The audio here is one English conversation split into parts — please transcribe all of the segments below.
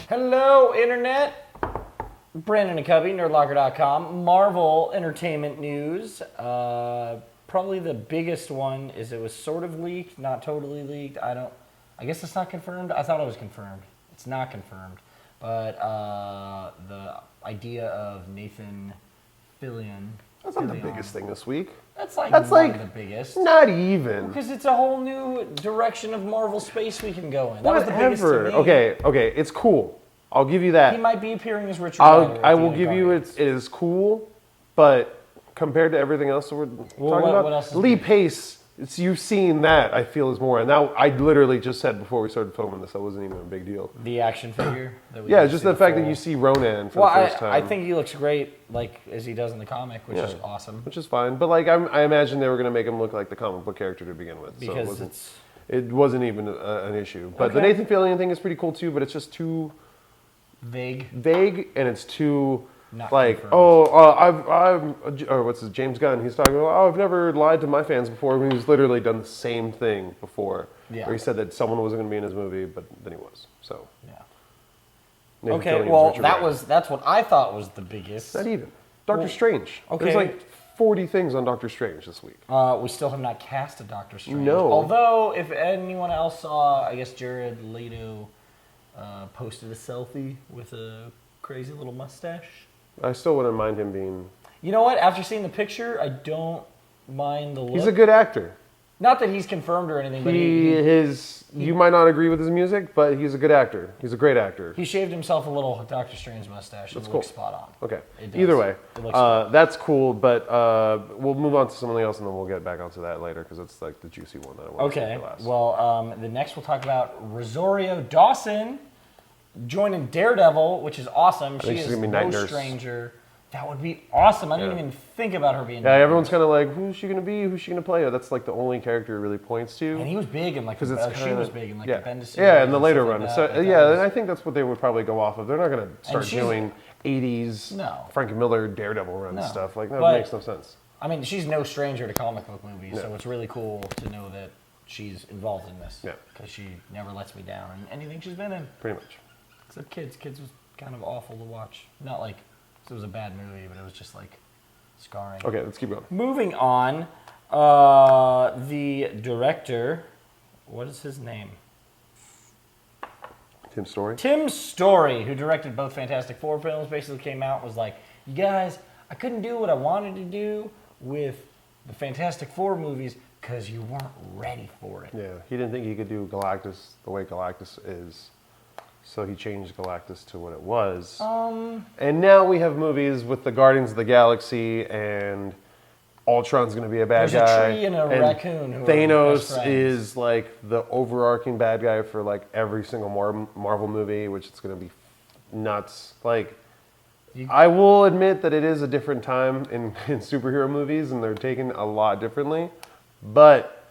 Hello, Internet. Brandon and Cubby, Nerdlocker.com. Marvel Entertainment News. Probably the biggest one is it was sort of leaked, not totally leaked. I guess it's not confirmed. I thought it was confirmed. It's not confirmed. But the idea of Nathan Fillion. That's not the biggest thing this week. That's one of the biggest. Not even. Because it's a whole new direction of Marvel space we can go in. That was the biggest to me. Okay, it's cool. I'll give you that. He might be appearing as Richard Rider. I will give you it is cool, but compared to everything else that we're talking about, what else is Lee Pace, you've seen that, I feel, is more. And now, I literally just said before we started filming this, that wasn't even a big deal. The action figure? Just the fact that you see Ronan for the first time. I think he looks great, like, as he does in the comic, which is awesome. Which is fine. But, like, I imagine they were going to make him look like the comic book character to begin with. Because so it wasn't even an issue. But the Nathan Fillion thing is pretty cool, too, but it's just too... Vague, and it's too... Not like, confirmed. what's his James Gunn? He's talking about, I've never lied to my fans before. When he's literally done the same thing before. Yeah. Where he said that someone wasn't going to be in his movie, but then he was. So. Yeah. Okay, well, that's what I thought was the biggest. Not even. Doctor Strange. Okay. There's like 40 things on Doctor Strange this week. We still have not cast a Doctor Strange. No. Although, if anyone else saw, I guess Jared Leto posted a selfie with a crazy little mustache. I still wouldn't mind him being... You know what? After seeing the picture, I don't mind the look. He's a good actor. Not that he's confirmed or anything, but you might not agree with his music, but he's a good actor. He's a great actor. He shaved himself a little Doctor Strange mustache. That's and cool. Looks spot on. Okay. Either way, that's cool, but we'll move on to something else, and then we'll get back onto that later, because it's like the juicy one that I want to say last. Well, the next we'll talk about Rosario Dawson joining Daredevil, which is awesome. She is no stranger. That would be awesome. I didn't even think about her being. Yeah, everyone's kind of like, who's she gonna be? Who's she gonna play? That's like the only character it really points to. And he was big in like, she was big in like Appendicitis. Yeah, in the later run. So and I think that's what they would probably go off of. They're not gonna start doing 80s Frank Miller Daredevil run stuff. Like that makes no sense. I mean, she's no stranger to comic book movies, so it's really cool to know that she's involved in this. Yeah. Because she never lets me down in anything she's been in. Pretty much. Except Kids. Kids was kind of awful to watch. Not like it was a bad movie, but it was just like scarring. Okay, let's keep going. Moving on, the director, what is his name? Tim Story. Tim Story, who directed both Fantastic Four films, basically came out and was like, you guys, I couldn't do what I wanted to do with the Fantastic Four movies because you weren't ready for it. Yeah, he didn't think he could do Galactus the way Galactus is. So he changed Galactus to what it was. And now we have movies with the Guardians of the Galaxy, and Ultron's going to be a bad guy. There's a tree and a raccoon. Who Thanos is like the overarching bad guy for like every single Marvel movie, which is going to be nuts. Like, I will admit that it is a different time in superhero movies, and they're taken a lot differently. But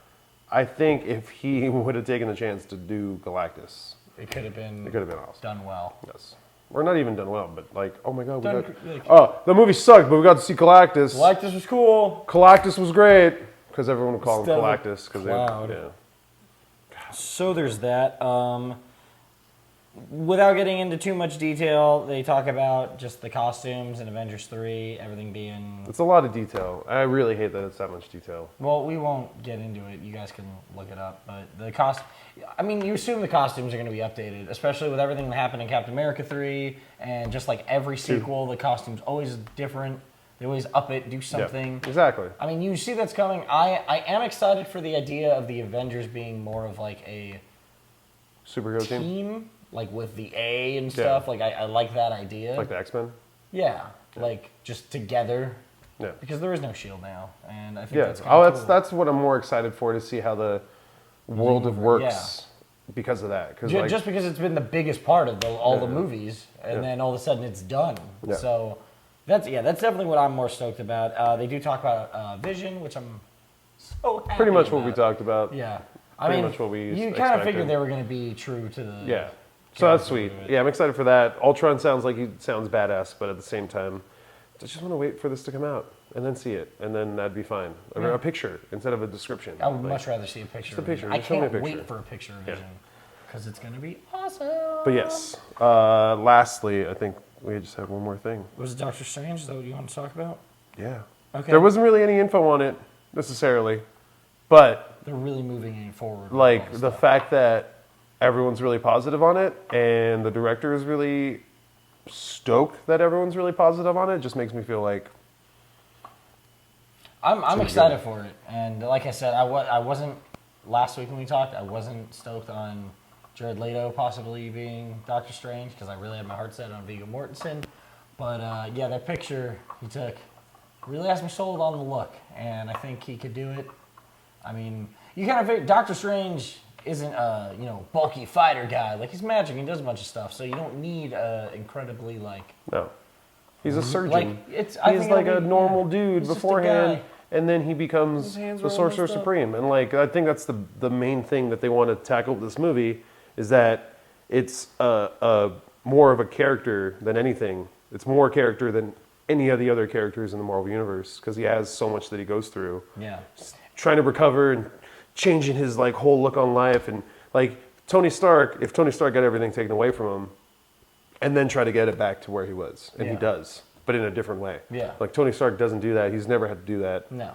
I think if he would have taken the chance to do Galactus, it could have been awesome. Done well. Yes. Or not even done well, but like, oh my God. The movie sucked, but we got to see Galactus. Galactus was cool. Galactus was great. Because everyone would call him Galactus. So there's that. Without getting into too much detail, they talk about just the costumes in Avengers 3, everything being... It's a lot of detail. I really hate that it's that much detail. Well, we won't get into it. You guys can look it up. But you assume the costumes are going to be updated, especially with everything that happened in Captain America 3, and just like every sequel, the costume's always different. They always up it, do something. Yeah, exactly. I mean, you see that's coming. I am excited for the idea of the Avengers being more of like a... superhero team? Like with the A and stuff, like I like that idea. Like the X-Men? Yeah, like just together. Yeah. Because there is no S.H.I.E.L.D. now, and I think that's kind of cool. That's what I'm more excited for, to see how the world works because of that. Just because it's been the biggest part of all the movies, and then all of a sudden it's done. Yeah. So that's definitely what I'm more stoked about. They do talk about Vision, which I'm so happy Pretty much about. what we talked about. Yeah. Pretty much what we you kind of figured they were going to be true to the... Yeah. So that's sweet. Yeah, I'm excited for that. Ultron sounds like he sounds badass, but at the same time, I just want to wait for this to come out and then see it, and then that'd be fine. A picture instead of a description. I would much rather see a picture. Just a picture. I can't wait for a picture of Vision. Because it's going to be awesome. But yes, lastly, I think we just have one more thing. Was it Doctor Strange? Is that what you want to talk about? Yeah. Okay. There wasn't really any info on it necessarily, but They're really moving it forward. like the fact that everyone's really positive on it and the director is really stoked that everyone's really positive on it just makes me feel like I'm excited for it. And like I said, I wasn't, last week when we talked, I wasn't stoked on Jared Leto possibly being Doctor Strange because I really had my heart set on Viggo Mortensen. But yeah, that picture he took really has me sold on the look, and I think he could do it. I mean, you kind of Doctor Strange isn't a bulky fighter guy. Like, he's magic, he does a bunch of stuff, so you don't need incredibly like. no, he's a surgeon. Like he's he's like a normal dude he's just a beforehand, guy. and then he becomes the Sorcerer Supreme. And like I think that's the main thing that they want to tackle with this movie is that it's a more of a character than anything. It's more character than any of the other characters in the Marvel Universe because he has so much that he goes through. Yeah. Trying to recover and changing his like whole look on life, and like Tony Stark, if Tony Stark got everything taken away from him and then try to get it back to where he was, and he does, but in a different way. Yeah. Like Tony Stark doesn't do that. He's never had to do that. No.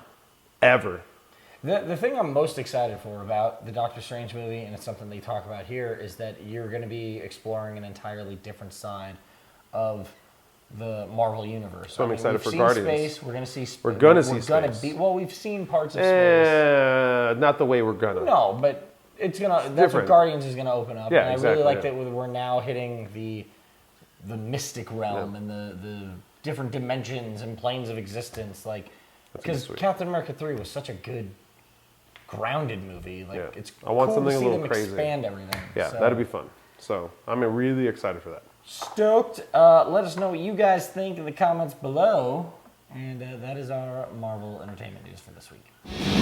Ever. The thing I'm most excited for about the Doctor Strange movie, and it's something they talk about here, is that you're going to be exploring an entirely different side of the Marvel universe. So I'm excited we've for seen Guardians. Space. We're going to see. We're gonna see space. Well, we've seen parts of space. Not the way we're gonna. No, but it's gonna. That's different. what Guardians is gonna open up. Yeah, and I exactly, really like yeah. that we're now hitting the mystic realm and the different dimensions and planes of existence. Like, because Captain America 3 was such a good grounded movie. Like, it's I want cool something to a see little them crazy. expand everything. Yeah, So, that'd be fun. So I'm really excited for that. stoked. Let us know what you guys think in the comments below. And that is our Marvel Entertainment news for this week.